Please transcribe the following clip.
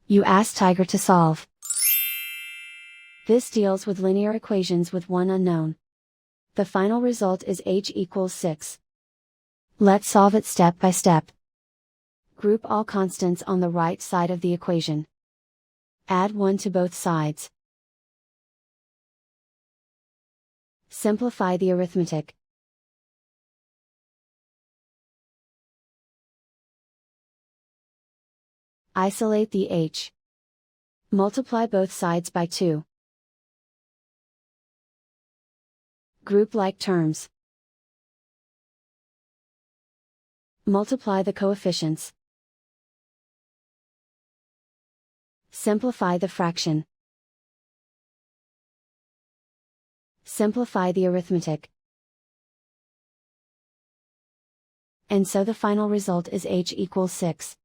You ask Tiger to solve. This deals with linear equations with one unknown. The final result is h equals 6. Let's solve it step by step. Group all constants on the right side of the equation. Add 1 to both sides. Simplify the arithmetic. Isolate the h. Multiply both sides by 2. Group like terms. Multiply the coefficients. Simplify the fraction. Simplify the arithmetic. And so the final result is h equals 6.